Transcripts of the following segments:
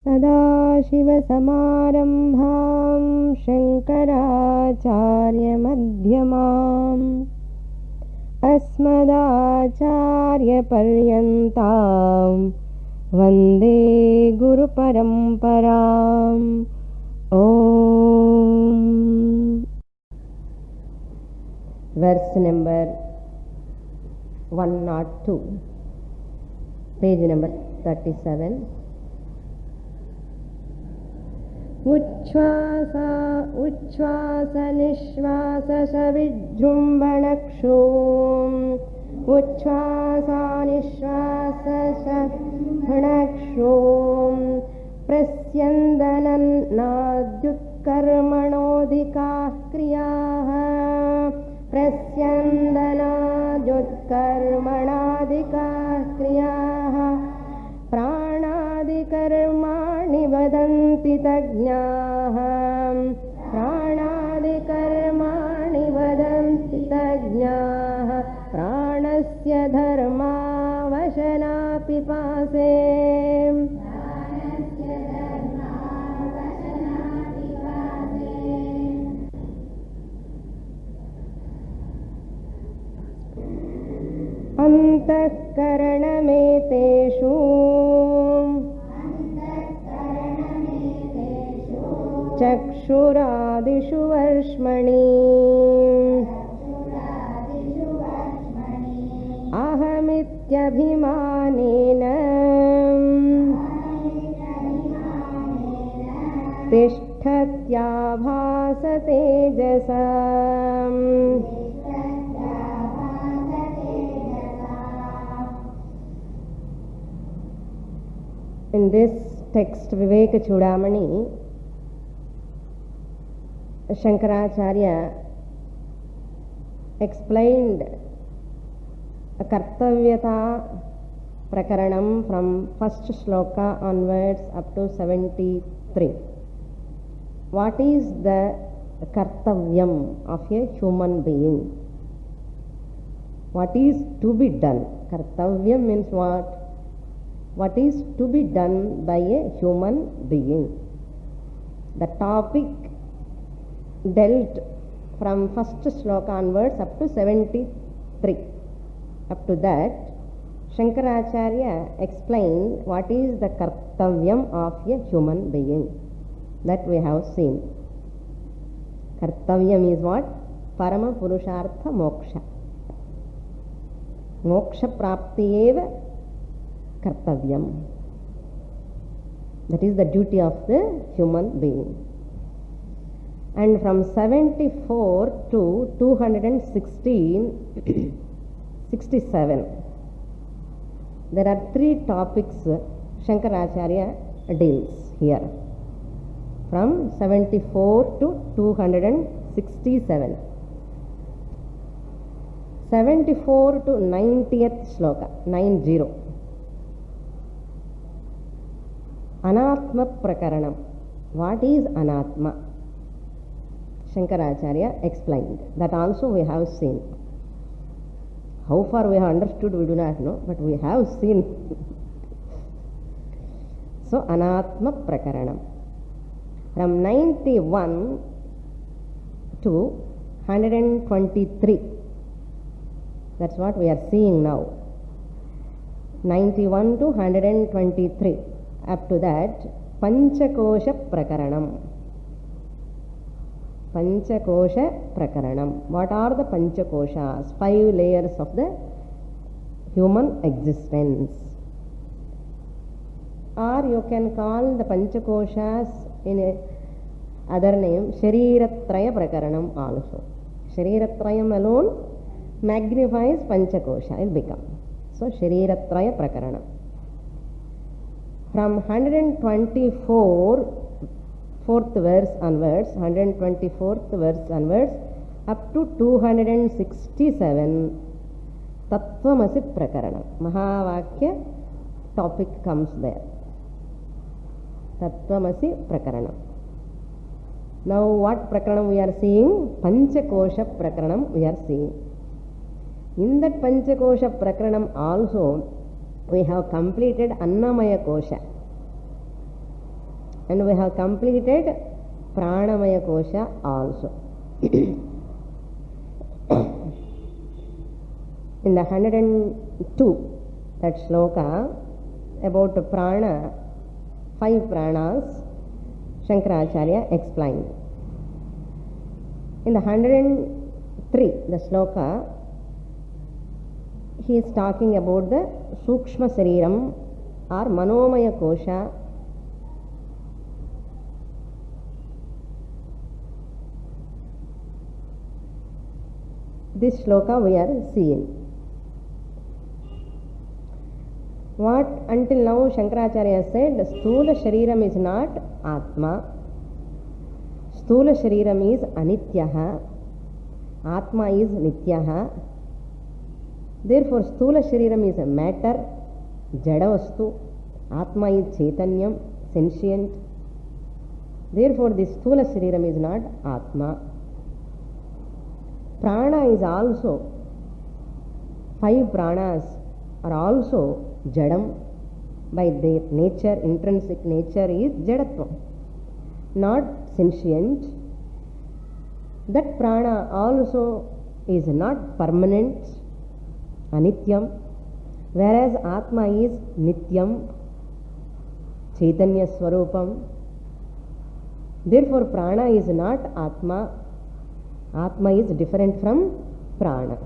सदाशिवसमारम्भां शङ्कराचार्यमध्यमाम् अस्मदाचार्यपर्यन्तां वन्दे गुरुपरम्पराम्। ॐ वर्स नंबर 102, पेज नंबर 37। उच्छ्वास निश्वास सविजृम्भणक्षोम् उच्छ्वास निश्वास सविजृम्भणक्षोम् प्रस्यन्दनाद्युत्कर्मणोऽधिकाः क्रियाः प्रस्यन्दनाद्युत्कर्मणाधिकाः क्रियाः प्राणादिकर्माणि वदन्ति तज्ञाः प्राणादिकर्माणि वदन्ति तज्ञाः प्राणस्य धर्मावशनापिपासे अन्तःकरणमेतेषु चक्षुरादिषु वर्ष्मणि अहमित्यभिमानेन तिष्ठत्याभासतेजसा In this text, Viveka Chudamani, Shankaracharya explained a Kartavyata Prakaranam from first shloka onwards up to 73. What is the Kartavyam of a human being? What is to be done? Kartavyam means what? What is to be done by a human being? The topic dealt from first shloka onwards up to 73. Up to that, Shankaracharya explained what is the kartavyam of a human being. That we have seen. Kartavyam is what? Parama Purushartha Moksha. Moksha Prapti eva Kartavyam. That is the duty of the human being. And from 74 to 267, there are three topics Shankaracharya deals here. From 74 to 267. 74 to 90th shloka, 90. Anatma Prakaranam. What is Anatma? Shankaracharya explained. That also we have seen. How far we have understood we do not know, but we have seen. So Anatma Prakaranam. From 91 to 123. That's what we are seeing now. 91 to 123. Up to that, Panchakosha Prakaranam. Panchakosha Prakaranam. What are the Panchakoshas? 5 layers of the human existence. Or you can call the Panchakoshas in a other name, Shariratraya Prakaranam also. Shariratrayam alone magnifies Panchakosha, it becomes. So Shariratraya Prakaranam. From 124 4th verse onwards, 124th verse onwards, up to 267, Tattvamasi Prakaranam. Mahavakya topic comes there. Tattvamasi Prakaranam. Now what Prakaranam we are seeing? Panchakosha Prakaranam we are seeing. In that Panchakosha Prakaranam also we have completed Annamaya Kosha. and we have completed Pranamaya Kosha also. In the 102, that shloka about prana, 5 pranas, Shankaracharya explained. In the 103, the shloka, he is talking about the Sukshma Sariram or Manomaya Kosha. This shloka we are seeing. What until now Shankaracharya said, Sthula Shariram is not Atma. Sthula Shariram is Anityaha. Atma is Nityaha. Therefore, Sthula Shariram is a matter, Jadavastu. Atma is Chaitanyam, sentient. Therefore, this Sthula Shariram is not Atma. Prana is also, 5 pranas are also Jadam. By their nature, intrinsic nature is Jadatva, not sentient. That prana also is not permanent, Anityam, whereas Atma is Nityam, Chaitanya Swarupam. Therefore, prana is not Atma. Atma is different from prana.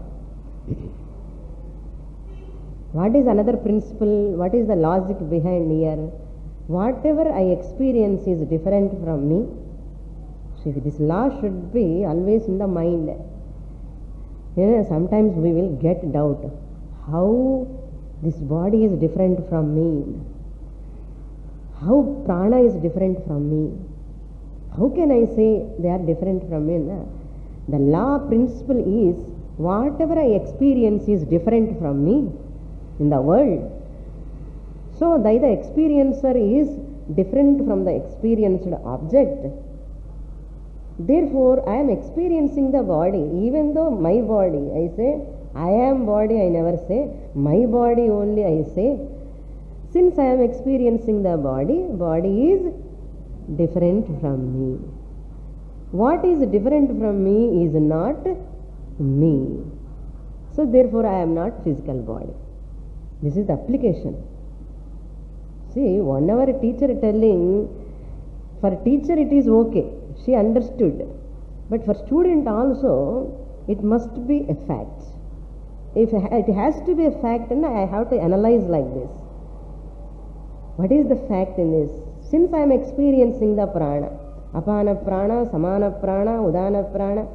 What is another principle? What is the logic behind here? Whatever I experience is different from me. So this law should be always in the mind. Sometimes we will get doubt. How this body is different from me? How prana is different from me? How can I say they are different from me? The law principle is whatever I experience is different from me in the world. So the experiencer is different from the experienced object. Therefore, I am experiencing the body, even though my body, I say, I am body, I never say, my body only I say. Since I am experiencing the body, body is different from me. What is different from me is not me. So therefore, I am not physical body. This is the application. See, whenever a teacher telling, for teacher it is okay, she understood. But for student also, it must be a fact. If it has to be a fact, then I have to analyze like this. What is the fact in this? Since I am experiencing the prana, apana prana, samana prana, udana prana,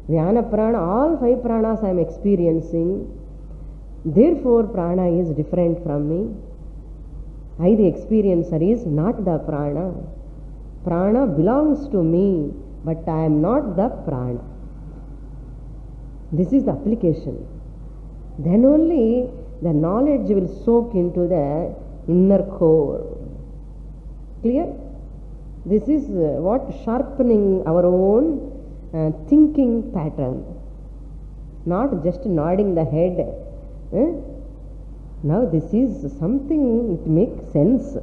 vyana prana, all 5 pranas I am experiencing. Therefore, prana is different from me. I, the experiencer, is not the prana. Prana belongs to me, but I am not the prana. This is the application. Then only the knowledge will soak into the inner core. Clear? This is what sharpening our own thinking pattern. Not just nodding the head. Now this is something, it makes sense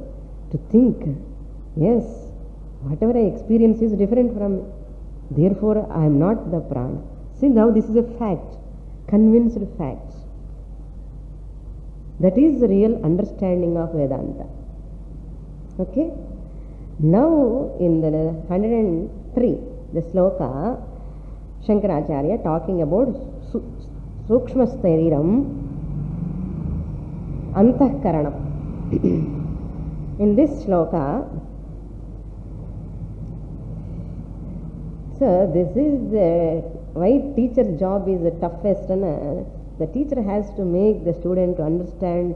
to think. Yes, whatever I experience is different from me. Therefore, I am not the prana. See, now this is a fact, convinced fact. That is the real understanding of Vedanta. Okay? Now, in the 103, the sloka, Shankaracharya talking about Sukshma Stariram Antahkaranam. In this shloka, so this is why teacher's job is the toughest, and the teacher has to make the student to understand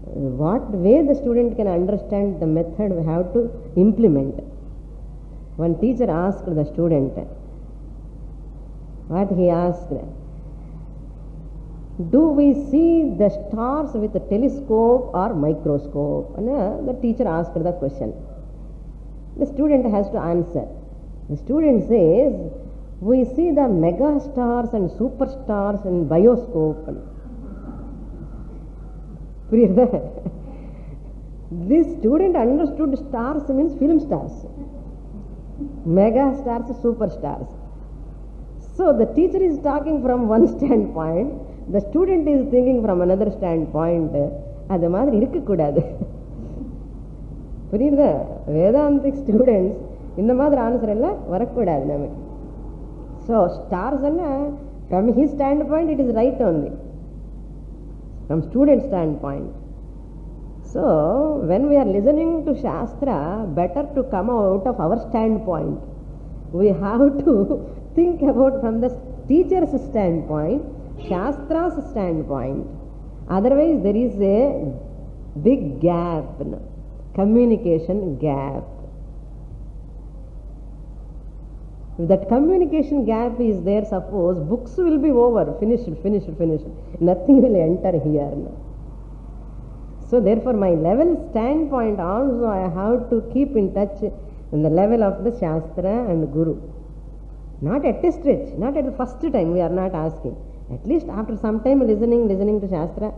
what way the student can understand the method we have to implement. One teacher asked the student, what he asked, do we see the stars with a telescope or microscope? And the teacher asked the question. The student has to answer. The student says, we see the mega stars and superstars in bioscope. This student understood stars means film stars, mega stars, superstars. So the teacher is talking from one standpoint, the student is thinking from another standpoint. அது மாதிரி இருக்கக்கூடாது. புரியுதா? Vedantic students இந்த மாதிரி answer எல்லாம் வரக்கூடாது நமக்கு. So stars எல்லாம் from his standpoint it is right only, from student standpoint. So when we are listening to Shastra, better to come out of our standpoint. We have to think about from the teacher's standpoint, Shastra's standpoint. Otherwise there is a big gap, communication gap. If that communication gap is there, suppose books will be over, finished, nothing will enter here. So therefore my level standpoint also I have to keep in touch in the level of the Shastra and Guru. Not at a stretch, not at the first time we are not asking. At least after some time listening to Shastra,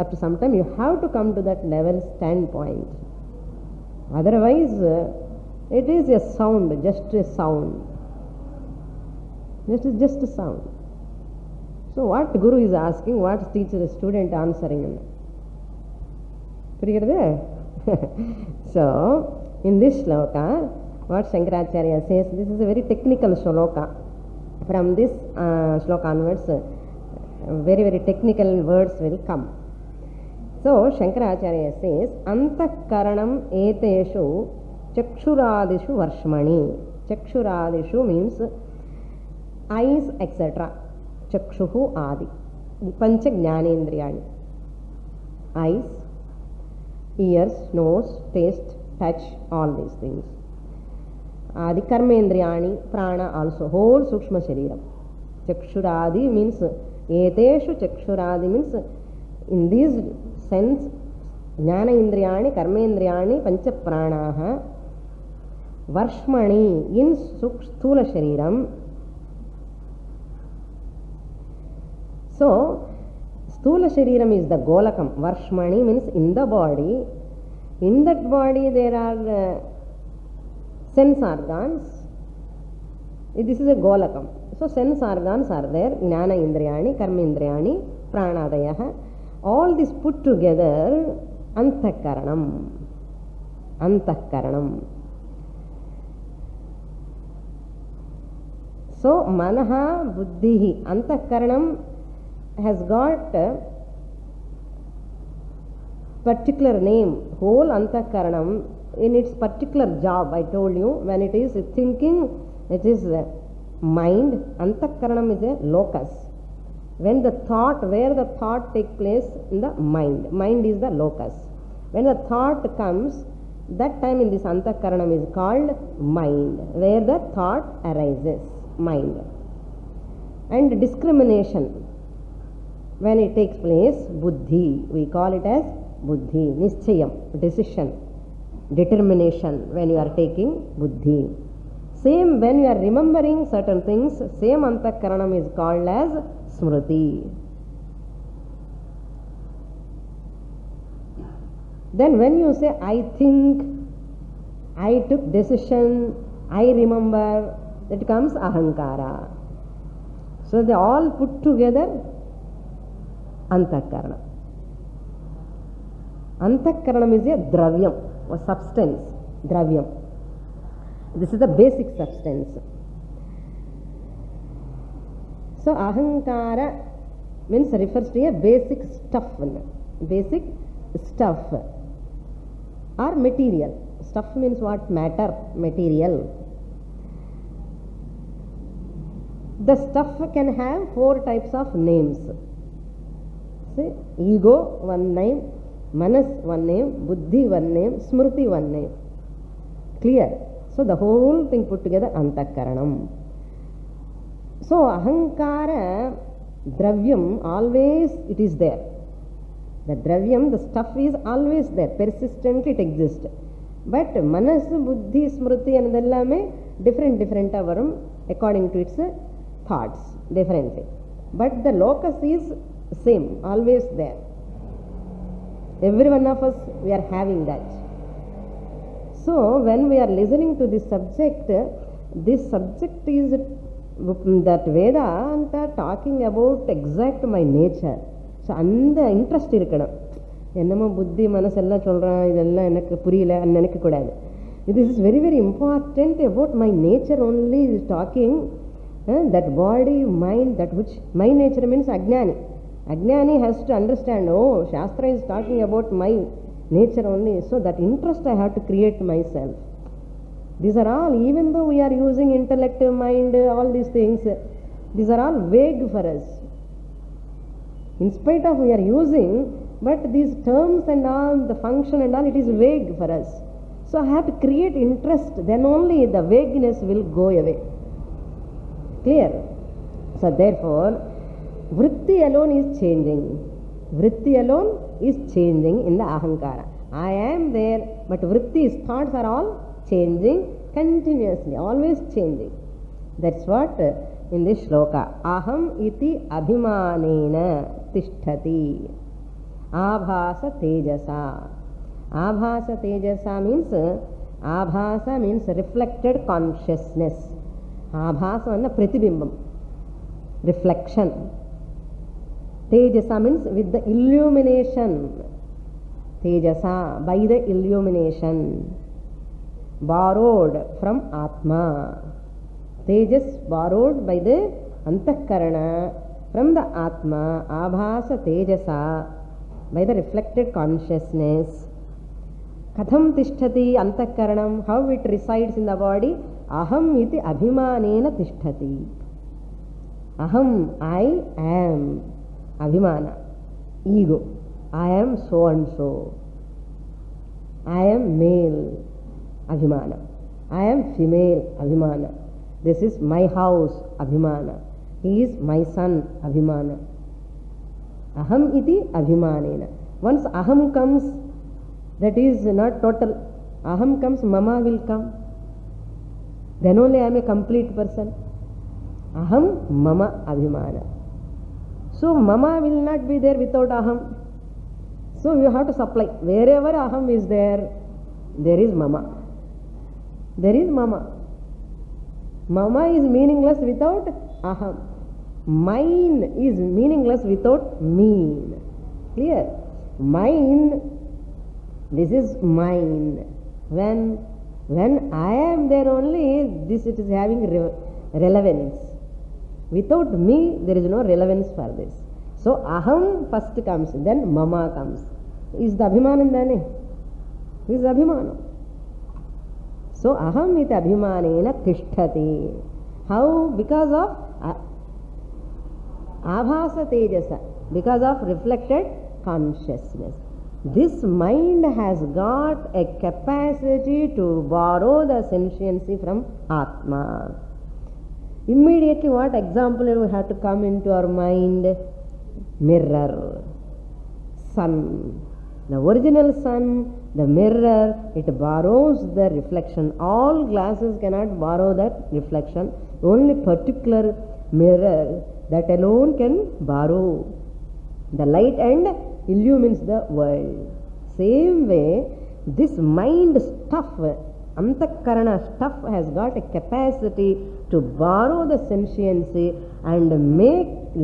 after some time you have to come to that level standpoint. Otherwise it is a sound, just a sound. This is just a sound. So what Guru is asking, what teacher is student answering? So in this shloka, what Shankaracharya says, this is a very technical shloka. From this shloka onwards, very very technical words will come. So Shankaracharya says, Antakaranam eteshu chakshuradishu varshmani. Chakshuradishu means eyes, etc. Chakshuhu adi. Pancha jnanendriyani. Eyes, ears, nose, taste, touch, all these things. Adi karmendriyani, prana also, whole sukshma shariram. Chakshuradi means, eteshu chakshuradi means, in these sense, jnana indriyani, karmendriyani, pancha pranaha, varshmani, in sthula shariram. So, Sthula Shariram is the Golakam. Varshmani means in the body. In that body there are sense organs. This is a Golakam. So, sense organs are there. Jnana Indriyani, Karma Indriyani, Pranadayaha. All this put together, Antakaranam. Antakaranam. So, Manaha Buddhihi. Antakaranam has got a particular name. Whole Antakaranam in its particular job, I told you, when it is thinking, it is mind. Antakaranam is a locus. When the thought, where the thought takes place in the mind, mind is the locus. When the thought comes, that time in this Antakaranam is called mind, where the thought arises, mind. And discrimination, when it takes place, buddhi, we call it as buddhi, nischayam, decision, determination, when you are taking buddhi. Same when you are remembering certain things, same Antakaranam is called as smriti. Then when you say, I think, I took decision, I remember, that comes ahankara. So they all put together Antakarana. Antakaranam is a dravyam, a substance, dravyam. This is the basic substance. So ahankara means refers to a basic stuff, or material. Stuff means what? Matter, material. The stuff can have 4 types of names. See, ego, one name, manas, one name, buddhi, one name, smriti, one name. Clear? So the whole thing put together, Antakaranam. So ahankara, dravyam, always it is there. The dravyam, the stuff is always there, persistently it exists. But manas, buddhi, smriti and dellame different avarum according to its thoughts, differently. But the locus is same, always there. Every one of us, we are having that. So when we are listening to this subject is that Vedanta talking about exact my nature. So அந்த interest இருக்கணும். என்னமோ புத்தி மனசெல்லாம் சொல்கிறான், இதெல்லாம் எனக்கு புரியல நினைக்கக்கூடாது. It is very, very important about my nature only is talking. That body, mind, that which my nature means Ajnani. Ajnani has to understand, oh, Shastra is talking about my nature only. So that interest I have to create myself. These are all, even though we are using intellect, mind, all these things, these are all vague for us. In spite of we are using, but these terms and all, the function and all, it is vague for us. So I have to create interest, then only the vagueness will go away. Clear? So therefore, vritti alone is changing. Vritti alone is changing in the ahankara. I am there, but vritti's thoughts are all changing continuously, always changing. That's what in this shloka. Aham iti abhimanena tishtati. Abhasa tejasa. Abhasa tejasa means reflected consciousness. Abhasa is prathibimbam, reflection. Tejasa means with the illumination. Tejasa, by the illumination. Borrowed from Atma. Tejas borrowed by the Antakarana from the Atma. Abhasa tejasa, by the reflected consciousness. Katham tishtati antakaranam, how it resides in the body. Aham iti abhimanena tishtati. Aham, I am. Abhimana, ego. I am so and so. I am male. Abhimana. I am female. Abhimana. This is my house. Abhimana. He is my son. Abhimana. Aham iti abhimanena. Once aham comes, that is not total. Aham comes, mama will come. Then only I am a complete person. Aham mama abhimana. So mama will not be there without aham. So you have to supply. Wherever aham is there, there is mama. There is mama. Mama is meaningless without aham. Mine is meaningless without mean. Clear? Mine, this is mine. When I am there only, this it is having relevance. Without me, there is no relevance for this. So aham first comes, then mama comes. Is the abhimanam then? Is abhimanam. So aham iti abhimanena tishtati. How? Because of abhasa tejasa, because of reflected consciousness. This mind has got a capacity to borrow the sentiency from Atma. Immediately what example will have to come into our mind? Mirror, sun. The original sun, the mirror, it borrows the reflection. All glasses cannot borrow that reflection. Only particular mirror, that alone can borrow the light and illumines the world. Same way, this mind stuff, Antakarana stuff has got a capacity to borrow the sentiency and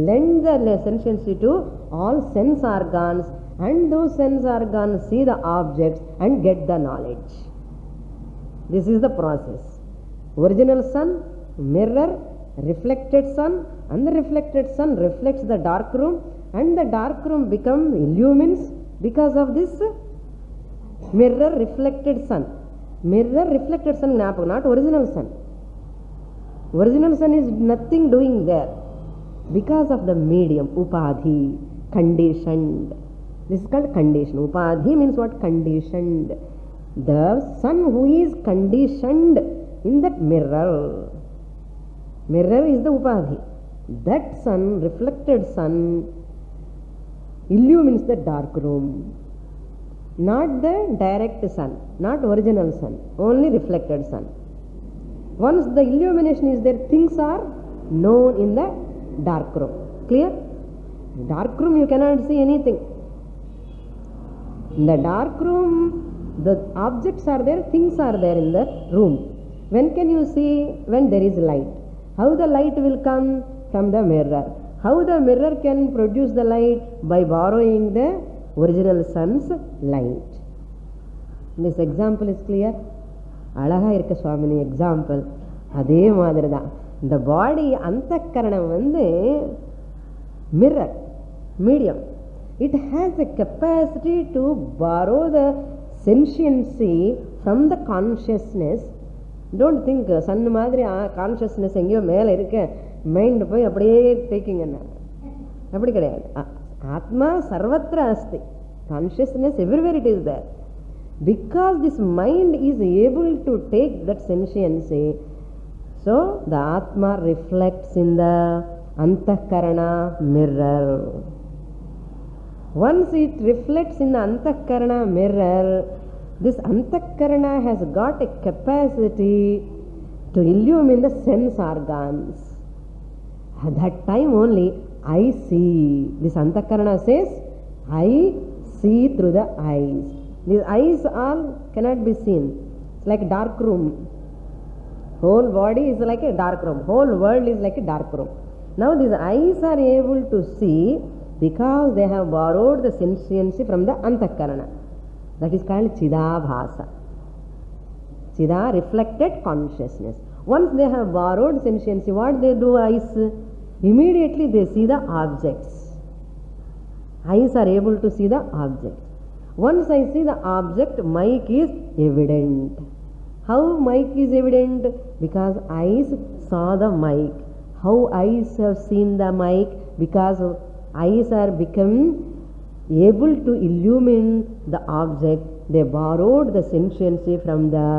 lend the sentiency to all sense organs, and those sense organs see the objects and get the knowledge. This is the process. Original sun, mirror, reflected sun, and the reflected sun reflects the dark room, and the dark room illumines because of this mirror reflected sun. Mirror reflected sun, not original sun. Original sun is nothing doing there because of the medium, upadhi, conditioned. This is called condition. Upadhi means what? Conditioned. The sun who is conditioned in that mirror. Mirror is the upadhi. That sun, reflected sun, illumines the dark room. Not the direct sun, not original sun, only reflected sun. Once the illumination is there, things are known in the dark room. Clear? Dark room you cannot see anything. In the dark room, the objects are there, things are there in the room. When can you see? When there is light. How the light will come? From the mirror. How the mirror can produce the light? By borrowing the original sun's light. This example is clear? அழகா இருக்க சுவாமினி example. அதே மாதிரி தான் இந்த பாடி அந்தக்கரணம் வந்து mirror medium. It has a capacity to borrow the sentiency from the consciousness. Don't think sun மாதிரி consciousness எங்கேயோ மேலே இருக்க மைண்ட் போய் அப்படியே டேக்கிங் என்ன, அப்படி கிடையாது. ஆத்மா சர்வத்திர அஸ்தி, consciousness everywhere it is there. Because this mind is able to take that sentiency, so the Atma reflects in the Antakarana mirror. Once it reflects in the Antakarana mirror, this Antakarana has got a capacity to illumine the sense organs. At that time only I see. This Antakarana says, I see through the eyes. These eyes all cannot be seen. It's like dark room. Whole body is like a dark room. Whole world is like a dark room. Now these eyes are able to see because they have borrowed the sentiency from the Antakarana. That is called Chidabhasa. Chida, reflected consciousness. Once they have borrowed sentiency, what they do, eyes? Immediately they see the objects. Eyes are able to see the objects. Once I see the object, mic is evident. How mic is evident? Because eyes saw the mic. How eyes have seen the mic? Because eyes are become able to illumine the object. They borrowed the sentiency from the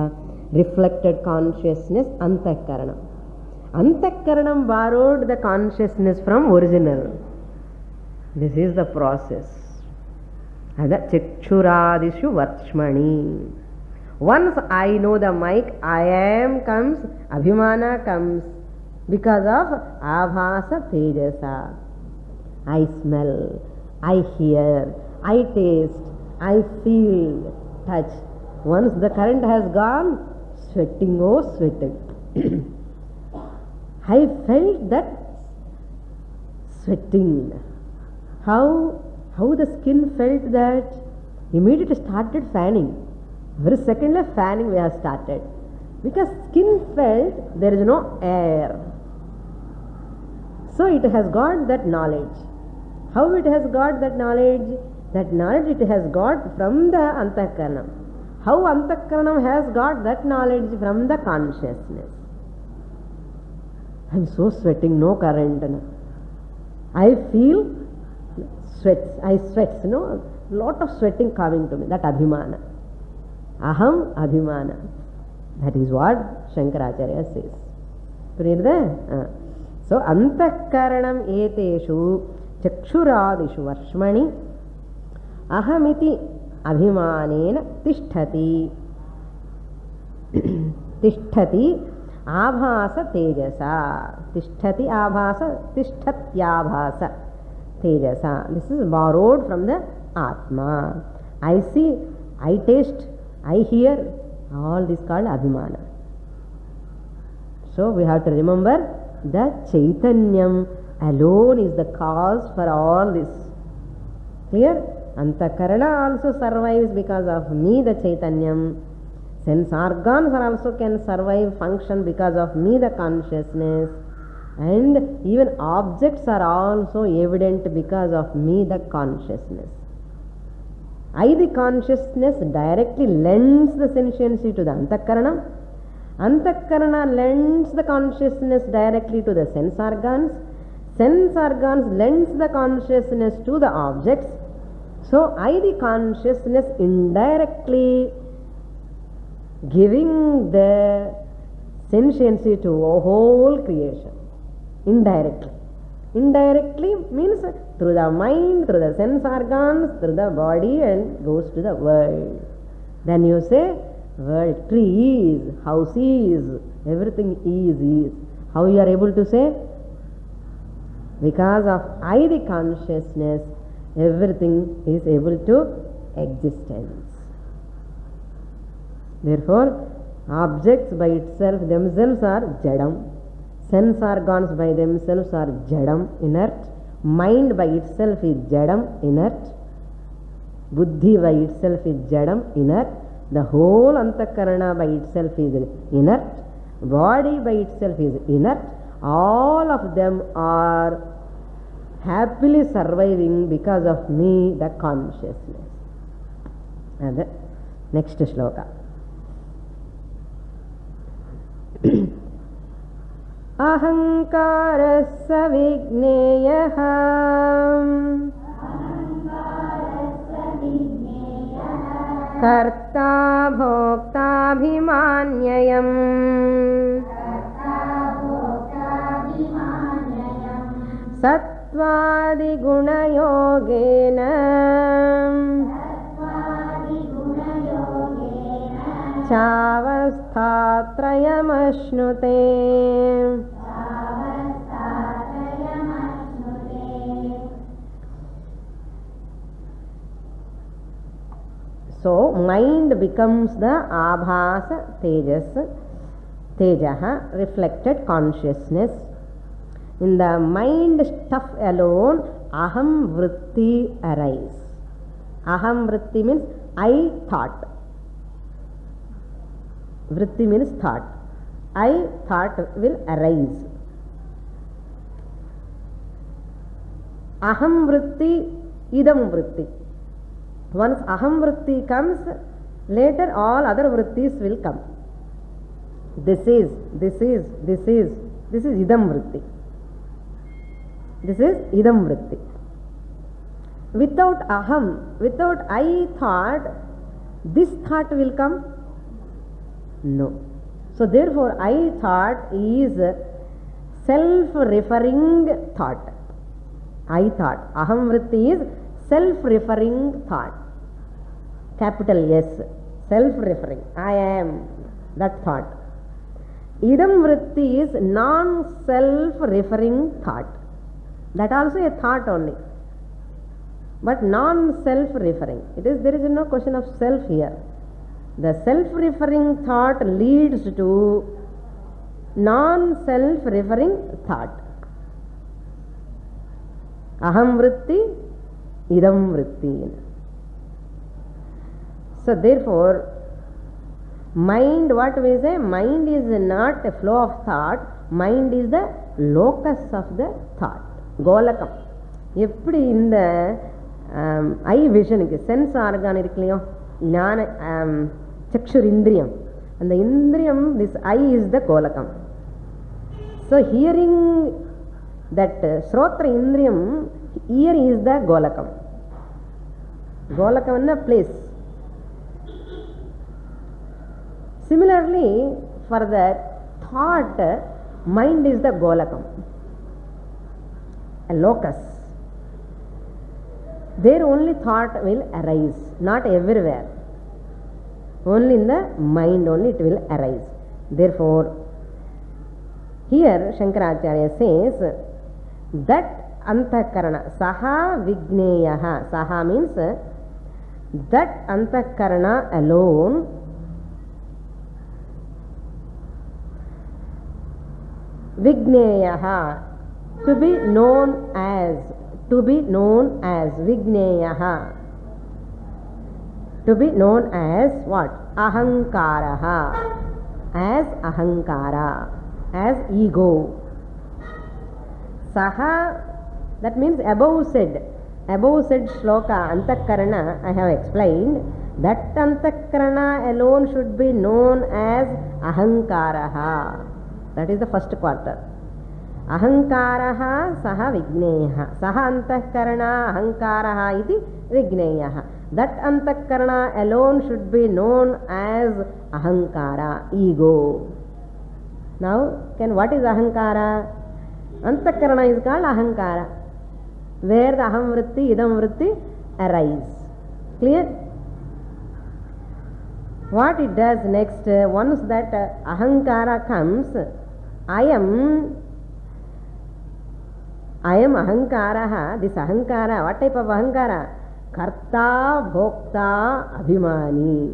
reflected consciousness, Antakarana. Antakaranam borrowed the consciousness from original. This is the process. Ada Chakchuradishu Varshmani. Once I know the mic, I am comes, Abhimana comes because of Abhasa Tejasa. I smell, I hear, I taste, I feel, touch. Once the current has gone, sweating, oh sweating. I felt that sweating. How the skin felt that? Immediately started fanning. Very second of fanning we have started. Because skin felt there is no air. So it has got that knowledge. How it has got that knowledge? That knowledge it has got from the Antakaranam. How Antakaranam has got that knowledge? From the consciousness. I am so sweating, no current. I feel sweats, I sweats, lot of sweating coming to me. That Abhimana. Aham Abhimana. That is what Shankaracharya says. Read there? So, Antakaranam eteshu Chakshuradishu Varshmani Ahamiti Abhimanena Tishtati Tishtati Abhasa Tejasa. Tishtati Abhasa Tishtatyabhasa Tejasa. This is borrowed from the Atma. I see, I taste, I hear, all this called Abhimana. So we have to remember that Chaitanyam alone is the cause for all this. Clear? Antakarana also survives because of me, the Chaitanyam. Sense organs also can survive, function because of me, the consciousness. And even objects are also evident because of me, the consciousness. I, the consciousness, directly lends the sentiency to the Antakarana. Antakarana lends the consciousness directly to the sense organs. Sense organs lends the consciousness to the objects. So, I, the consciousness, indirectly giving the sentiency to a whole creation. Indirectly. Indirectly means through the mind, through the sense organs, through the body, and goes to the world. Then you say, world, tree is, house is, everything is. How you are able to say? Because of I, the consciousness, everything is able to existence. Therefore, objects by itself themselves are jadam. Sense organs by themselves are jadam, inert. Mind by itself is jadam, inert. Buddhi by itself is jadam, inert. The whole antakarana by itself is inert. Body by itself is inert. All of them are happily surviving because of me, the consciousness. And the next shloka. Ahankarasya vigneyaha karta bhokta bhimanyayam satvadi gunayogena Chavasthatrayamashnute. So, mind becomes the abhasa tejaha, reflected consciousness. In the mind stuff alone, aham vritti arise. Aham vritti means I thought. Vritti means thought. I thought will arise. Aham vritti, idam vritti. Once aham vritti comes, later all other vrittis will come. This is idam vritti. This is idam vritti. Without aham, without I thought, this thought will come? No. So therefore I thought is self-referring thought. I thought. Aham vritti is self-referring thought. Capital S. Self-referring. I am that thought. Idam vritti is non-self-referring thought. That also a thought only. But non-self-referring. There is no question of self here. The self-referring thought leads to non-self-referring thought. Aham vritti, idam vritti. So therefore, mind, what we say, mind is not a flow of thought, mind is the locus of the thought. Golakam. எப்படி இந்த ஐ விஷனுக்கு sense argon இருக்கு இல்லையோ, ஞான சக்ஷுர் இந்திரியம், அந்த இந்திரியம், this eye is the கோலகம். So hearing that ஸ்ரோத்ர இந்திரியம், இயர் இஸ் த கோலகம். கோலகம் place. Similarly, for the thought, mind is the golakam, a locus. There only thought will arise, not everywhere. Only in the mind only it will arise. Therefore, here Shankaracharya says that antakarana, saha vigneyaha, saha means that antakarana alone vigneyaha, to be known as vigneyaha, to be known as what? Ahankaraha, as ahankara, as ego. Saha, that means above said shloka antakarana I have explained, that antakarana alone should be known as ahankaraha. That is the first quarter. Ahankaraha saha vigneyaha. Saha antakarana ahankaraha iti vigneyaha. That antakarana alone should be known as ahankara, ego. Now, what is ahankara? Antakarana is called ahankara, where the aham vritti, idam vritti arise. Clear? What it does next, once that ahankara comes, I am ahankaraha. This ahankara, what type of ahankara? Karta, Bhokta, Abhimani.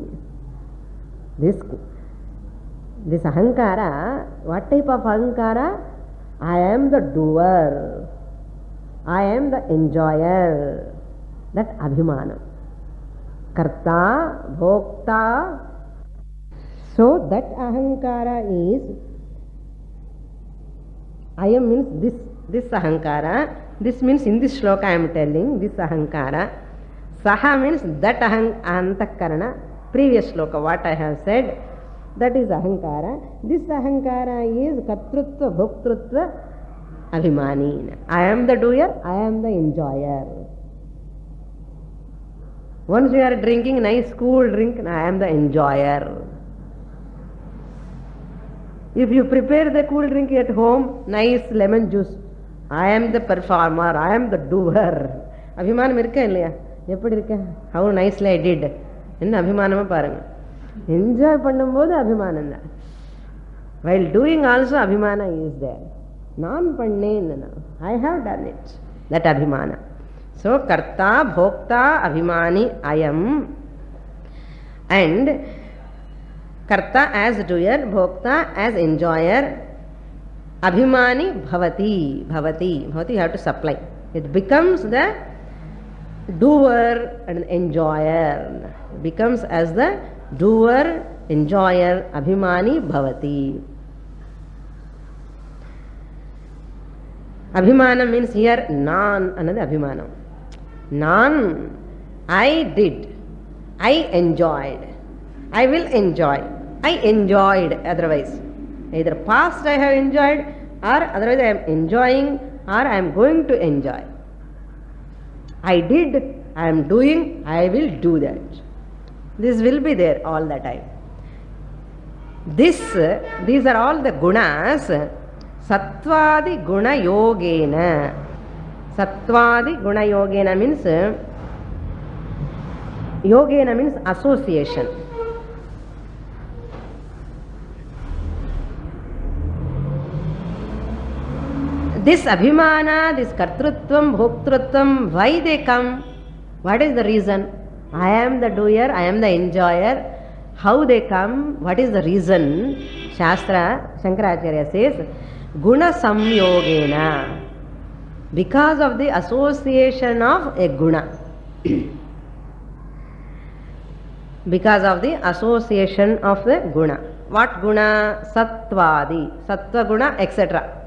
This ahankara, what type of ahankara? I am the doer. I am the enjoyer. That Abhimanam. Karta, Bhokta. So that ahankara is, I am means this ahankara. This means in this shloka I am telling, this ahankara. Saha means that antakarana. Previous shloka what I have said, that is ahankara. This ahankara is katrutva, bhoktrutva, abhimani. I am the doer, I am the enjoyer. Once you are drinking nice cool drink, I am the enjoyer. If you prepare the cool drink at home, nice lemon juice, I am the performer, I am the doer. Abhimanam irukka illaya? Eppadi irukka? How nicely I did. Enna abhimanama parunga. Enjoy பண்ணும்போது abhimanam da. While doing also abhimana is there. Nan pannena, I have done it. That abhimana. So karta, bhokta, abhimani, I am. And karta as doer, bhokta as enjoyer, abhimani bhavati. Bhavati you have to supply. It becomes the doer and enjoyer. It becomes as the doer, enjoyer, abhimani bhavati. Abhimana means here nan, another abhimanam. Nan, I did, I enjoyed, I will enjoy, I enjoyed otherwise. Either past I have enjoyed, or otherwise I am enjoying, or I am going to enjoy. I did, I am doing, I will do that. This will be there all the time. These are all the gunas. Sattvadi guna yogena. Sattvadi guna yogena means yogena means association. This abhimana, this kartrutvam, bhoktrutvam, why they come? What is the reason? I am the doer, I am the enjoyer. How they come? What is the reason? Shastra, Shankaracharya says, guna samyogena. Because of the association of a guna. Because of the association of the guna. What guna? Sattvadi, sattva guna, etc.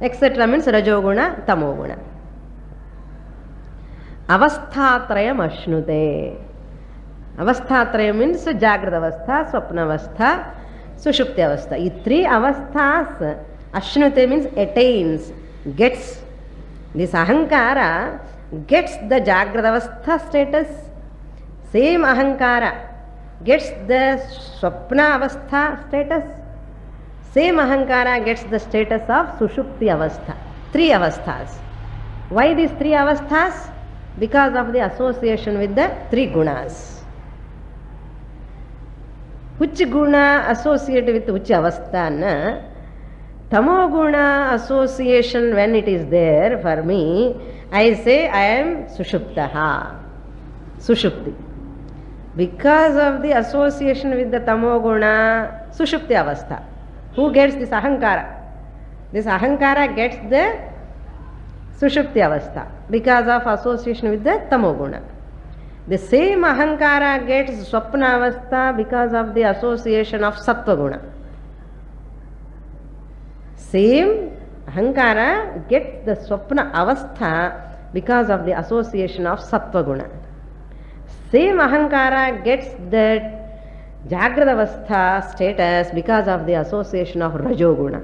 Etc. means rajoguna, tamoguna. Avasthatrayam ashnute. Avasthatrayam means jagrata avastha, swapna avastha, sushupti avastha. These three avasthas, ashnute means attains, gets. This ahankara gets the jagrata avastha status. Same ahankara gets the swapna avastha status. Same ahankara gets the status of sushupti avastha. Three avasthas. Why these three avasthas? Because of the association with the three gunas. Which guna associate with which avastha? Tamoguna association, when it is there for me, I say I am sushuptaha. Sushupti. Because of the association with the tamoguna, sushupti avastha. Who gets this ahankara? This ahankara gets the sushupti avastha because of association with the tamoguna. The same ahankara gets swapna avastha because of the association of sattva guna. Same ahankara gets the swapna avastha because of the association of sattva guna. Same ahankara gets the jagrata avastha status because of the association of rajoguna.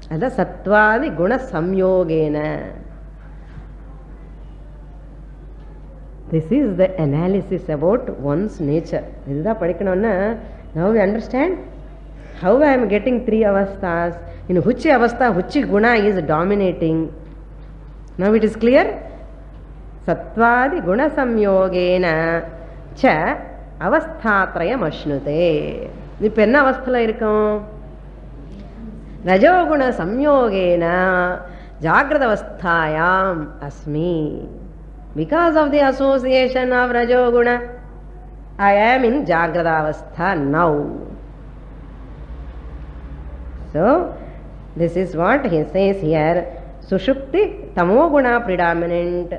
Ada sattvadi guna samyogena. This is the analysis about one's nature. Now we understand how I am getting three avasthas, in which avastha, which guna is dominating. Now it is clear? Sattvadi guna samyogena cha avasthatrayam ashnute. Ipo enna avasthala irukum? Rajoguna samyogena jagrata avasthayam asmi. Because of the association of Rajoguna, I am in Jagradavastha now. So, this is what he says here. Sushupti, Tamoguna predominant,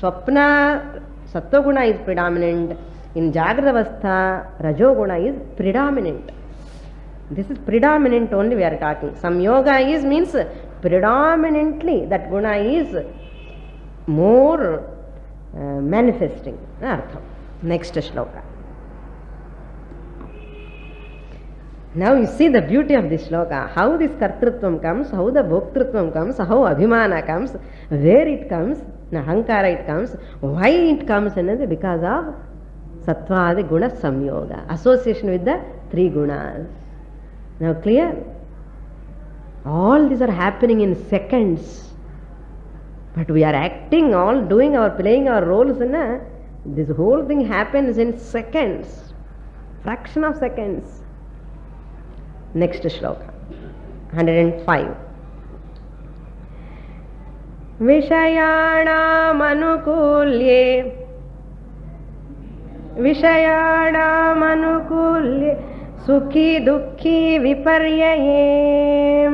Swapna, Sattoguna is predominant. In Jagradavastha, Rajoguna is predominant. This is predominant only we are talking. Samyoga is means predominantly that guna is more manifesting. Artham. Next shloka. Now you see the beauty of this shloka. How this kartrutvam comes, how the bhoktrutvam comes, how abhimana comes, where it comes, ahankara it comes, why it comes, and because of sattvadi guna samyoga, association with the three gunas. Now clear? All these are happening in seconds. But we are acting, all doing our, playing our roles, and this whole thing happens in seconds. Fraction of seconds. Next shloka. 105. Vishayāṇāmanukulye Sukhi dukhi viparyaye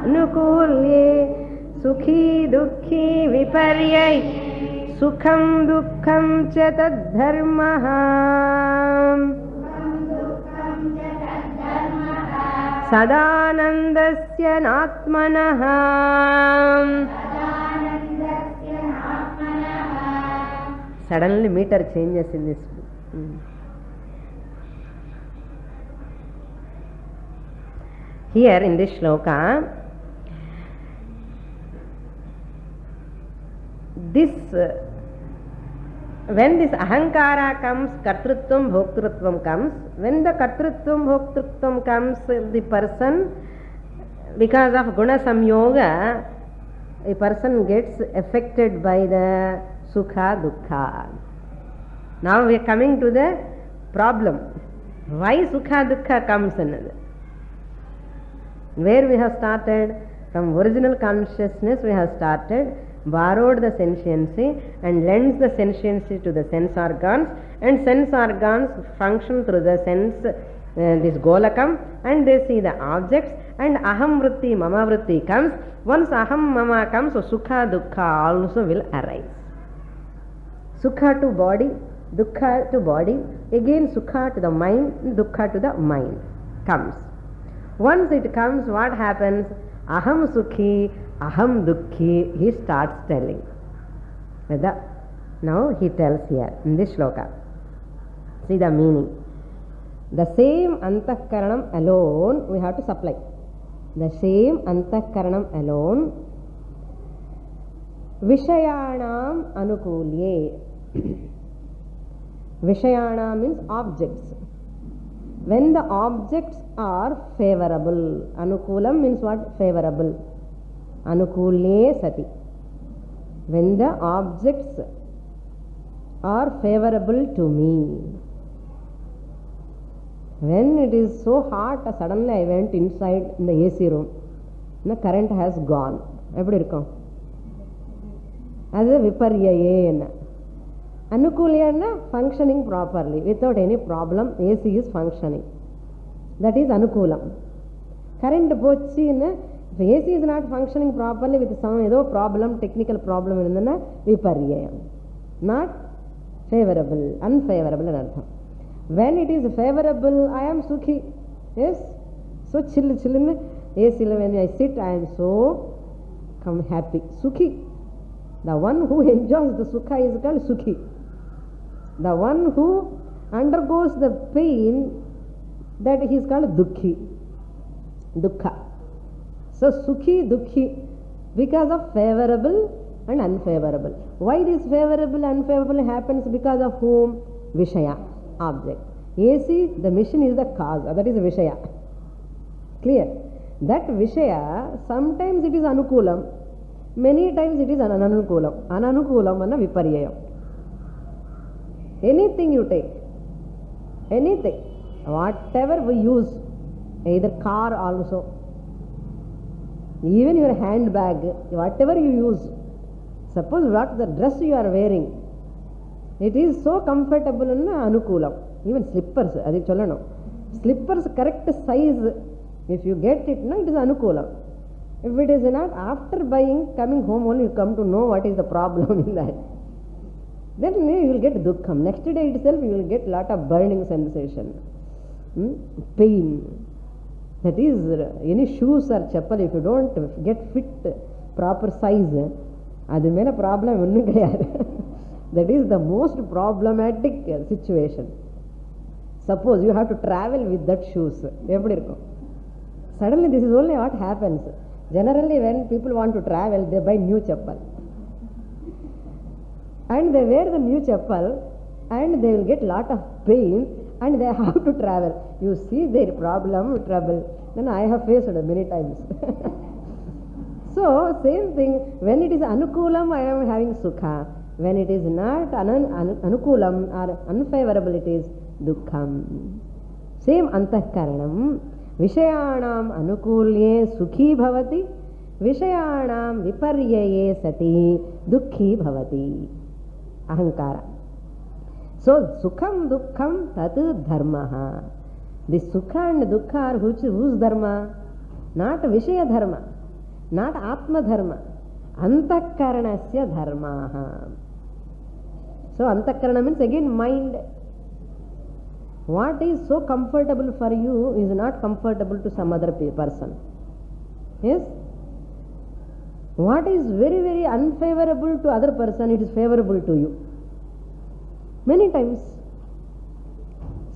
Anukulye Sukhi dukhi viparyaye Sukham dukkham cha tadharmaha Sadanandasya natmanaha. Suddenly meter changes in this book. Here in this shloka, when this ahankara comes, kartrutvam, bhoktrutvam comes. When the kartrutvam, bhoktrutvam comes, the person, because of guna samyoga, a person gets affected by the sukha, dukkha. Now we are coming to the problem. Why sukha, dukkha comes in? Where we have started? From original consciousness we have started, borrowed the sentiency and lends the sentiency to the sense organs, and sense organs function through the sense, this golakam, and they see the objects, and aham vritti, mama vritti comes. Once aham mama comes, so sukha dukkha also will arise. Sukha to body, dukkha to body, again sukha to the mind, dukkha to the mind comes. Once it comes, what happens? Aham sukhi, aham dukkhi, he starts telling. Now he tells here in this shloka. See the meaning. The same antahkaranam alone we have to supply. The same antahkaranam alone. Vishayanam anukulye. Vishayana means objects. When the objects are favorable, anukulam means what? Favorable. Anukulye sati. When the objects are favorable to me. When it is so hot, suddenly I went inside in the AC room. The current has gone. Eppadi irukum? As a viparyaye. Anukulya functioning properly without any problem. AC is functioning. That is anukulam. Current pochi, if AC is not functioning properly with some problem, technical problem, viparyayam. Not favorable, unfavorable in artham. When it is favorable, I am sukhi. Yes? So chill in AC, when I sit, I am so happy. Sukhi. The one who enjoys the sukha is called sukhi. The one who undergoes the pain, that he is called dukhi. Dukkha. So sukhi, dukhi, because of favorable and unfavorable. Why this favorable, unfavorable happens? Because of whom? Vishaya, object. AC, the machine is the cause, that is Vishaya. Clear? That Vishaya, sometimes it is anukulam, many times it is ananukulam. Ananukulam anna viparyayam. Anything you take, anything, whatever we use, either car also, even your handbag, whatever you use, Suppose what the dress you are wearing, it is so comfortable and anukulam. Even slippers, adi sollanum. Slippers correct size, if you get it, no, it is anukulam. If it is not, after buying, coming home only you come to know what is the problem in that. Then you will get dukkham. Next day itself you will get lot of burning sensation, pain. That is, any shoes or chappal, if you don't get fit proper size, adu mela problem onnum kedaiyadu. That is the most problematic situation. Suppose you have to travel with that shoes, eppadi irukum? Suddenly this is only what happens. Generally when people want to travel, they buy new chappal and they wear the new chappal and they will get lot of pain and they have to travel. You see their problem, trouble. Then I have faced it many times. So same thing, when it is anukulam, I am having sukha. When it is not anukulam or unfavorable, it is dukkham. Same antahkaranam. Vishayanam anukulye sukhi bhavati, vishayanam viparyaye sati dukhi bhavati. Ahankara. So sukham dukkham tat dharmaha. The sukha and dukha are whose dharma? Not vishaya dharma, not atma dharma, antakaranasya dharmaha. So antakarana means again mind. What is so comfortable for you is not comfortable to some other person. Yes? What is very, very unfavorable to other person, it is favorable to you. Many times.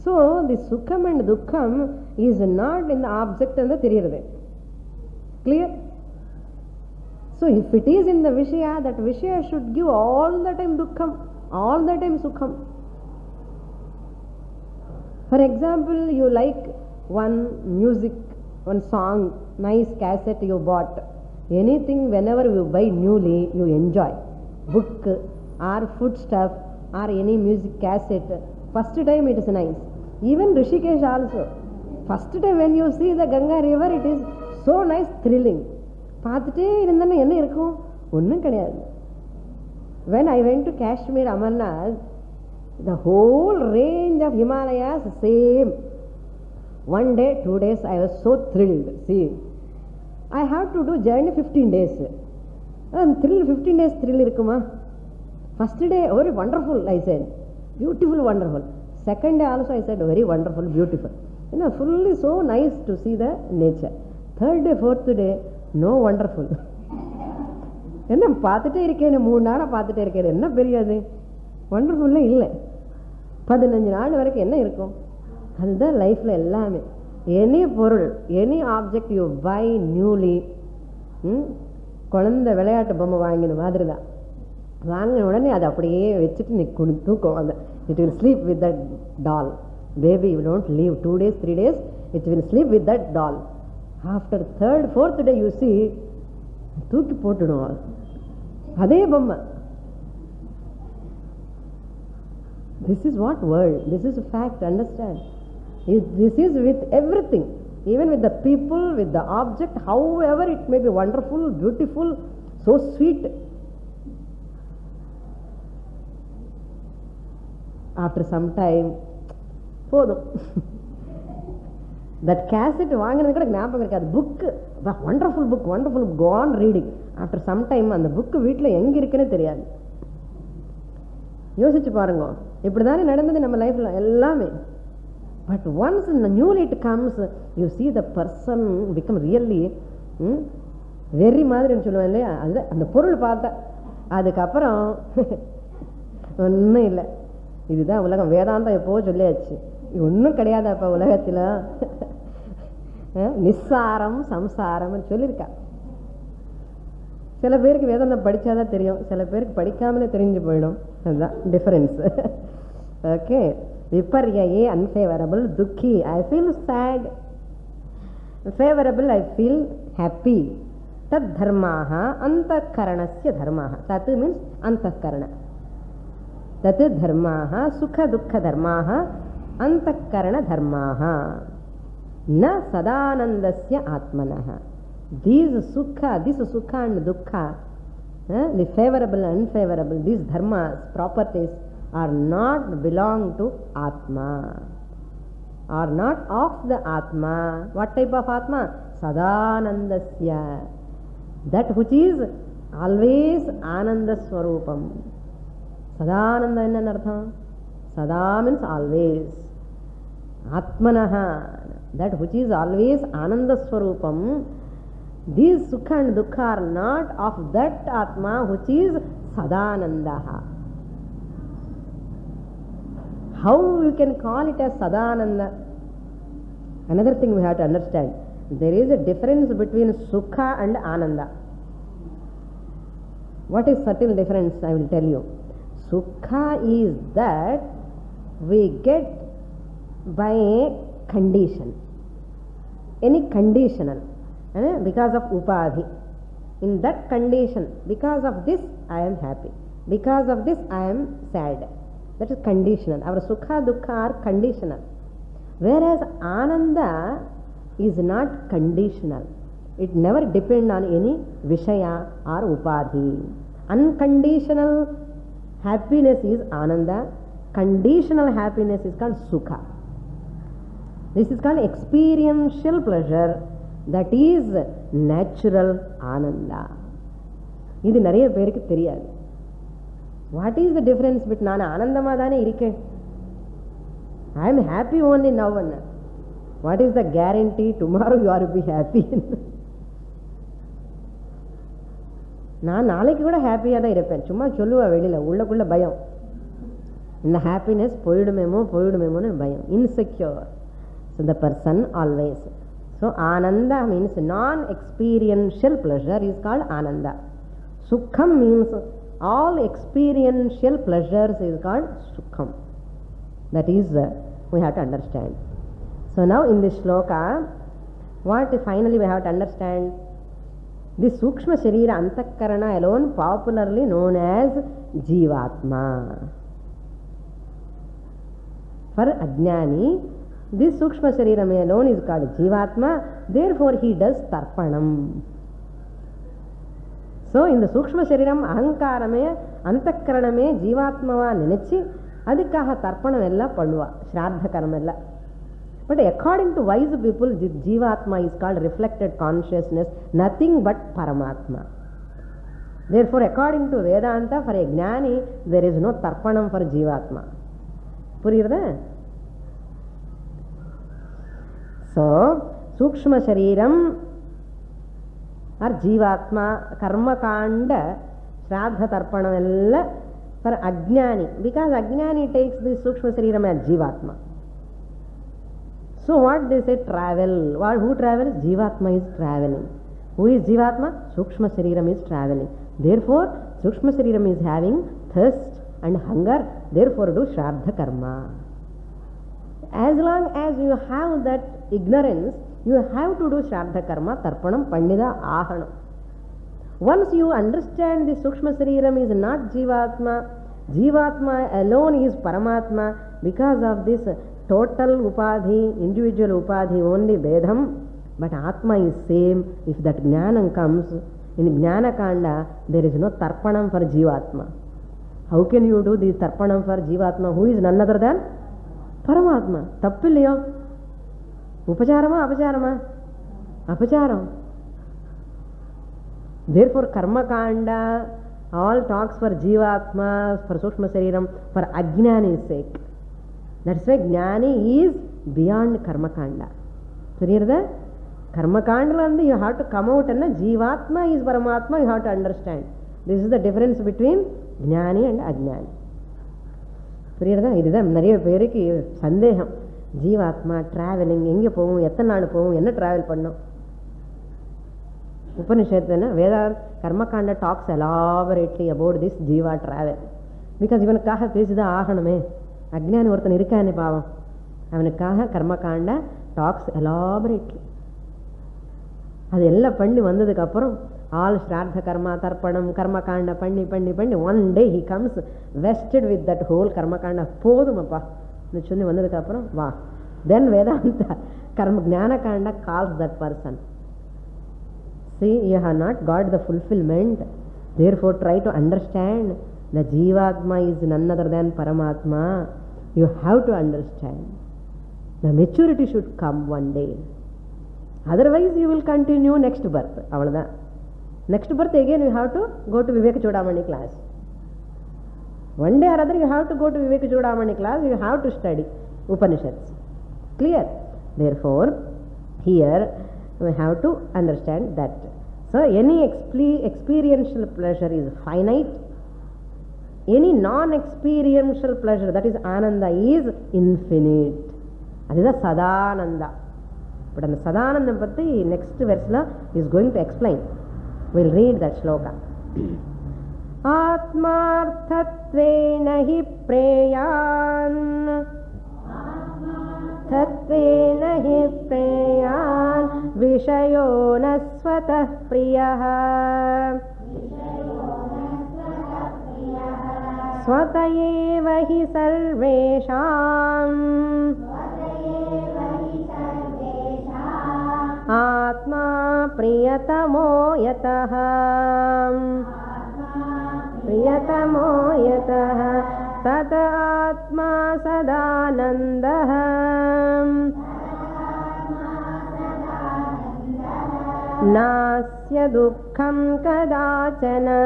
So, the sukham and dukkham is not in the object and the theriyarade. Clear? So, if it is in the vishaya, that vishaya should give all the time dukkham, all the time sukham. For example, you like one music, one song, nice cassette you bought. Anything whenever you buy newly, you enjoy. Book or foodstuff or any music cassette. First time it is nice. Even Rishikesh also. First time when you see the Ganga river, it is so nice, thrilling. When I went to Kashmir, Amarnath, the whole range of Himalayas, same. 1 day, 2 days, I was so thrilled. See, I have to do journey 15 days. And thrill, 15 days thrill irukuma. First day, very wonderful, I said. Beautiful, wonderful. Second day also, I said, very wonderful, beautiful. Fully so nice to see the nature. Third day, fourth day, no wonderful. என்ன பார்த்துட்டே இருக்கேன், 3 நாளாக பார்த்துட்டே இருக்கேன், என்ன பெரியாது, வண்டர்ஃபுல்லே இல்லை. 15 நாள் வரைக்கும் என்ன இருக்கும்? அதுதான் லைஃப்பில் எல்லாமே. எனி பொருள், any object you buy newly, குழந்தை விளையாட்டு பொம்மை வாங்கின மாதிரி தான். வாங்கின உடனே அதை அப்படியே வச்சுட்டு நீ தூக்கம். அந்த it will sleep with that doll. Baby you don't leave 2 days 3 days, it will sleep with that doll. After third fourth day you see, தூக்கி போட்டுடும் அதே பொம்மை. This is what world, this is a fact, understand. This is with everything, even with the people, with the object, however it may be wonderful, beautiful, so sweet. After some time, போதும். That cassette வாங்கினது கூட ஞாபகம் இருக்காது. Book, wonderful book, wonderful, go on reading. After some time, அந்த book வீட்டில் எங்கே இருக்குன்னே தெரியாது. யோசிச்சு பாருங்க, இப்படி தானே நடந்தது நம்ம லைஃப்பில் எல்லாமே. But once newly it comes, you see the person become really very மாதிரின்னு சொல்லுவேன் இல்லையா, அது அந்த பொருள் பார்த்தா அதுக்கப்புறம் ஒன்றும் இல்லை. இதுதான் உலகம். வேதாந்தம் எப்போ சொல்லியாச்சு, ஒன்றும் கிடையாது அப்போ உலகத்தில். நிஸ்ஸாரம் சம்சாரம்னு சொல்லியிருக்கா. சில பேருக்கு வேதாந்தம் படித்தாதான் தெரியும், சில பேருக்கு படிக்காமலே தெரிஞ்சு போயிடும். அதுதான் டிஃபரன்ஸ். ஓகே. விபர்யே அன்ஃபேவரபிள், துக்கி I feel sad, favourable I feel happy. தத் தர்மாக அந்தఃகரணஸ்ய தர்மாக. தத் மீன்ஸ் அந்தःகரண. தத் தர்மாக சுக துக்க தர்மாக அந்தःகரண தர்மாக ந சதானந்தஸ்ய ஆத்மனः. This sukha and dukkha The favorable and unfavorable, these dharmas, properties are not belong to Atma, are not of the Atma. What type of Atma? Sadanandasya, that which is always Ananda Swarupam. Sadananda enna artham? Sada means always. Atmanaha, that which is always Ananda Swarupam. These Sukha and Dukkha are not of that Atma which is Sadanandaha. How you can call it as Sadananda? Another thing we have to understand. There is a difference between Sukha and Ananda. What is subtle difference? I will tell you. Sukha is that we get by a condition, any conditional, because of upadhi. In that condition, because of this I am happy, because of this I am sad. That is conditional. Our sukha dukkha are conditional, whereas Ananda is not conditional. It never depends on any vishaya or upadhi. Unconditional happiness is Ananda. Conditional happiness is called Sukha. This is called experiential pleasure. That is natural Ananda. இது நிறைய பேருக்கு தெரியாது. What is the difference between நான் ஆனந்தமா தானே இருக்கேன், I am happy only now and now. What is the guarantee tomorrow you are to be happy? நான் நாளைக்கு கூட ஹாப்பியாக தான் இருப்பேன். சும்மா சொல்லுவா வெளியில், உள்ளக்குள்ள பயம். இந்த ஹாப்பினஸ் போயிடுமேமோன்னு பயம். Insecure. So the person always. So Ananda means non-experiential pleasure is called Ananda. Sukham means all experiential pleasures is called Sukham. That is, we have to understand. So now in this shloka, what finally we have to understand? This Sukshma Sharira Antakarana alone, popularly known as Jivatma. For Ajnani, this Sukshma Shariram alone is called Jivatma, therefore he does Tarpanam. So in the Sukshma Shariram, Ahankarame, Antakaraname, Jivatmava Nenechi, Adikaha Tarpanam ella Paduva, Shraddha Karamella. But according to wise people, Jivatma is called reflected consciousness, nothing but Paramatma. Therefore, according to Vedanta, for a Jnani, there is no Tarpanam for Jivatma. Puriyada? So, Sukshma Shariram or Jivatma, Karma Kanda, Shraddha Tarpanam ella for Ajnani, because Ajnani takes this Sukshma Shariram as Jivatma. So what they say, travel. Who travels? Jivatma is traveling. Who is Jivatma? Sukshma Shariram is traveling. Therefore, Sukshma Shariram is having thirst and hunger. Therefore, do Shraddha Karma. As long as you have that ignorance, you have to do Shraddha Karma, Tarpanam, Pandida, Ahanam. Once you understand the Sukshma Shariram is not Jivatma, Jivatma alone is Paramatma, because of this total upadhi, individual upadhi only Vedam, but Atma is same. If that Jnanam comes, in Jnana Kanda, there is no Tarpanam for Jivatma. How can you do this Tarpanam for Jivatma, who is none other than Paramatma? Tappilliyo? Upacharama, Apacharama? Apacharam. Therefore, Karma Kanda, all talks for Jivatma, for Sukshma Shariram, for Ajnani's sake. That's why Jnani is beyond Karma Kanda. So here the Karma Kanda, you have to come out and Jivatma is Paramatma, you have to understand. This is the difference between Jnani and Ajnani. So here the, this is Nariya Periki Sandeham. Jivatma, traveling, Inge Povum, Yatanadu Povum, Yenna travel Panno. Upanishadana, Veda Karma Kanda talks elaborately about this Jiva travel. Because even Kaha face the Ahaname. Ajnani orthan irukane pavam. Avanukkaga Karma Kanda talks elaborately. Adu ella panni vandadukku appuram all Shraddha Karma, Tarpanam, Karma Kanda panni. One day he comes vested with that whole Karma Kanda. Podumappa. Nu chonni vandadukku appuram va. Then Vedanta Karma Jnana Kanda calls that person. See, you have not got the fulfillment Therefore, try to understand the Jivatma is none other than Paramatma. You have to understand. The maturity should come one day. Otherwise, you will continue next birth. Avladha. Next birth again you have to go to Viveka Chudamani class. One day or other you have to go to Viveka Chudamani class, you have to study Upanishads. Clear? Therefore, here we have to understand that. So, any experiential pleasure is finite. Any non-experiential pleasure, that is Ananda, is infinite. That is a Sadananda. But on the Sadananda Patti, next verse is going to explain. We'll read that shloka. Atmarthatvena hi preyan Tatvena hi preyan Vishayo nasvatah priyah Swatayeva hi sarvesham Atma priyatamo yataha tat atma sadanandah nasya dukkham kadachana.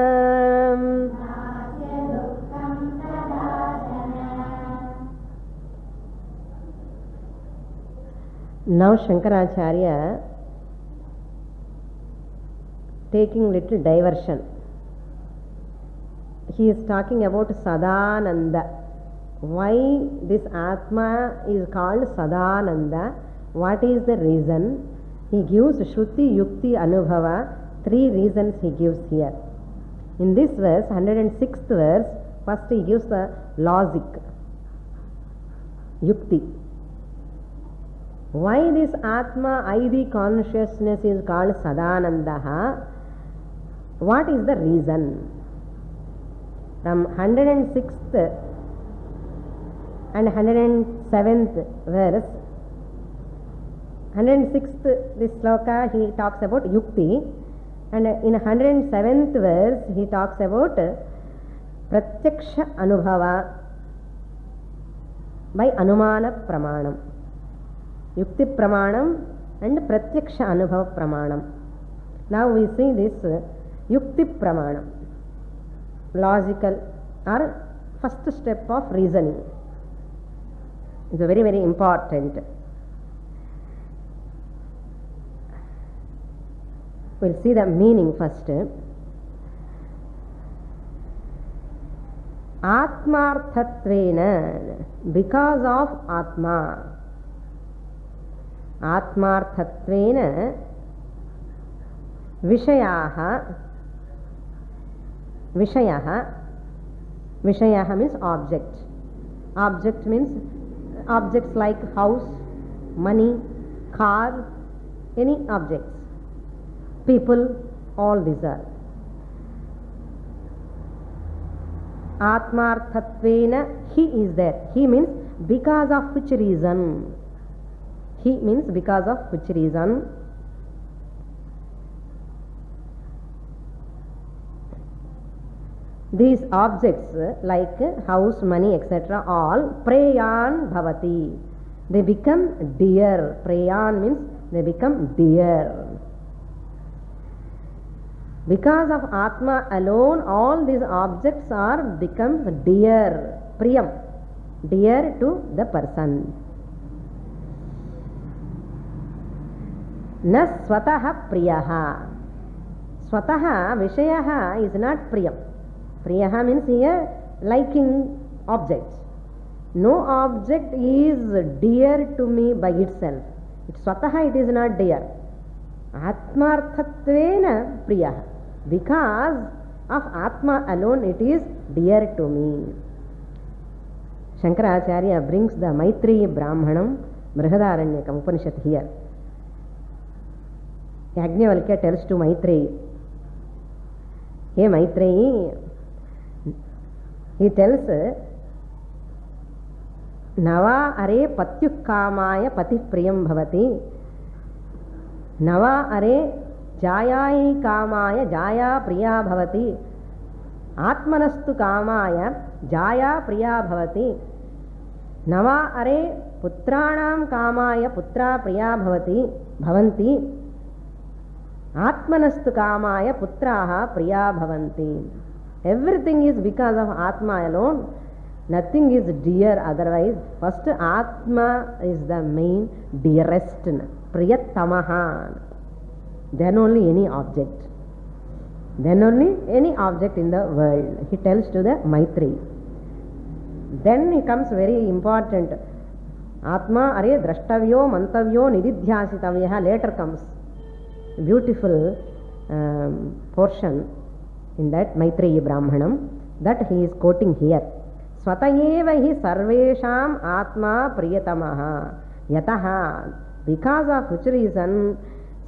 Now Shankaracharya taking little diversion. He is talking about Sadananda. Why this Atma is called Sadananda? What is the reason? He gives Shruti, Yukti, Anubhava. 3 reasons he gives here. In this verse, 106th verse, first he gives the logic, Yukti. Why this Atma, ID consciousness is called Sadanandaha? What is the reason? From 106th and 107th verse, 106th this sloka he talks about Yukti, and in 107th verse he talks about Pratyaksha Anubhava by Anumana Pramanam. Yukti Pramanam and Pratyaksha Anubhava Pramanam. Now we see this Yukti Pramanam, logical or first step of reasoning. It's very, very important. We'll see the meaning first. Atmarthatvena, because of Atma. Atmarthatvena Vishayaha. Vishayaha means object. Object means objects like house, money, car, any objects. People, all these are. Atmarthatvena, he is there. He means because of which reason? He means because of which reason? These objects like house, money, etc. all preyan bhavati. They become dear. Preyan means they become dear. Because of Atma alone, all these objects are become dear, priyam, dear to the person. Na swataha priyaha. Swataha, vishayaha is not priyam. Priyaha means here liking objects. No object is dear to me by itself. Swataha it is not dear. Atmarthatvena priyaha. Because of Atma alone it is dear to me. Shankaracharya brings the Maitreyi Brahmanam, Brihadaranyaka Upanishad here. Yajnavalkya tells to Maitreyi, hey Maitreyi, he tells, Nava are patyuk kamaya patih priyam bhavati. Nava are jayai kamaya jaya priya bhavati. आत्मनस्तु कामाय जाया प्रिया भवति न वा अरे पुत्राणां कामाय पुत्रा प्रिया भवन्ति आत्मनस्तु कामाय पुत्राः प्रिया भवन्ति. Everything is because of Atma alone. Nothing is dear otherwise. First Atma is the main dearest, Priyatamaha. Then only any object. Then only any object in the world. He tells to the Maitri. Then he comes very important. Atma are drashtavyo mantavyo nididhyasitavyaha later comes. Beautiful portion in that Maitreyi Brahmanam that he is quoting here. Swatayeva hi sarvesham atma priyatamaha yataha, because of which reason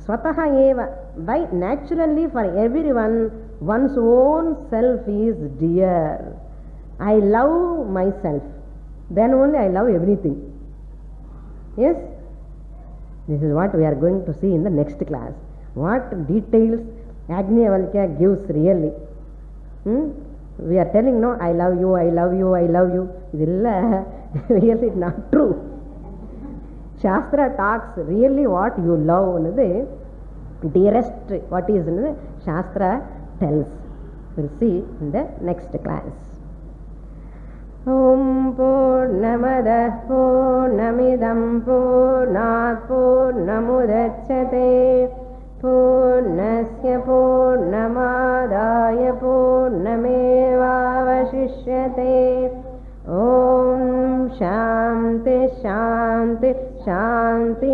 swataha eva, by naturally for everyone one's own self is dear. I love myself, then only I love everything. Yes, this is what we are going to see in the next class. What details Yajnavalkya gives really. We are telling, no, I love you, I love you, I love you. This is really not true. Shastra talks really what you love. Dearest, what is Shastra tells. We'll see in the next class. Om Purnamadah Purnamidam Purnat Purnamudachyate Purnasya Purnamadaya Purnamevavashishyate. Om Shanti Shanti Shanti.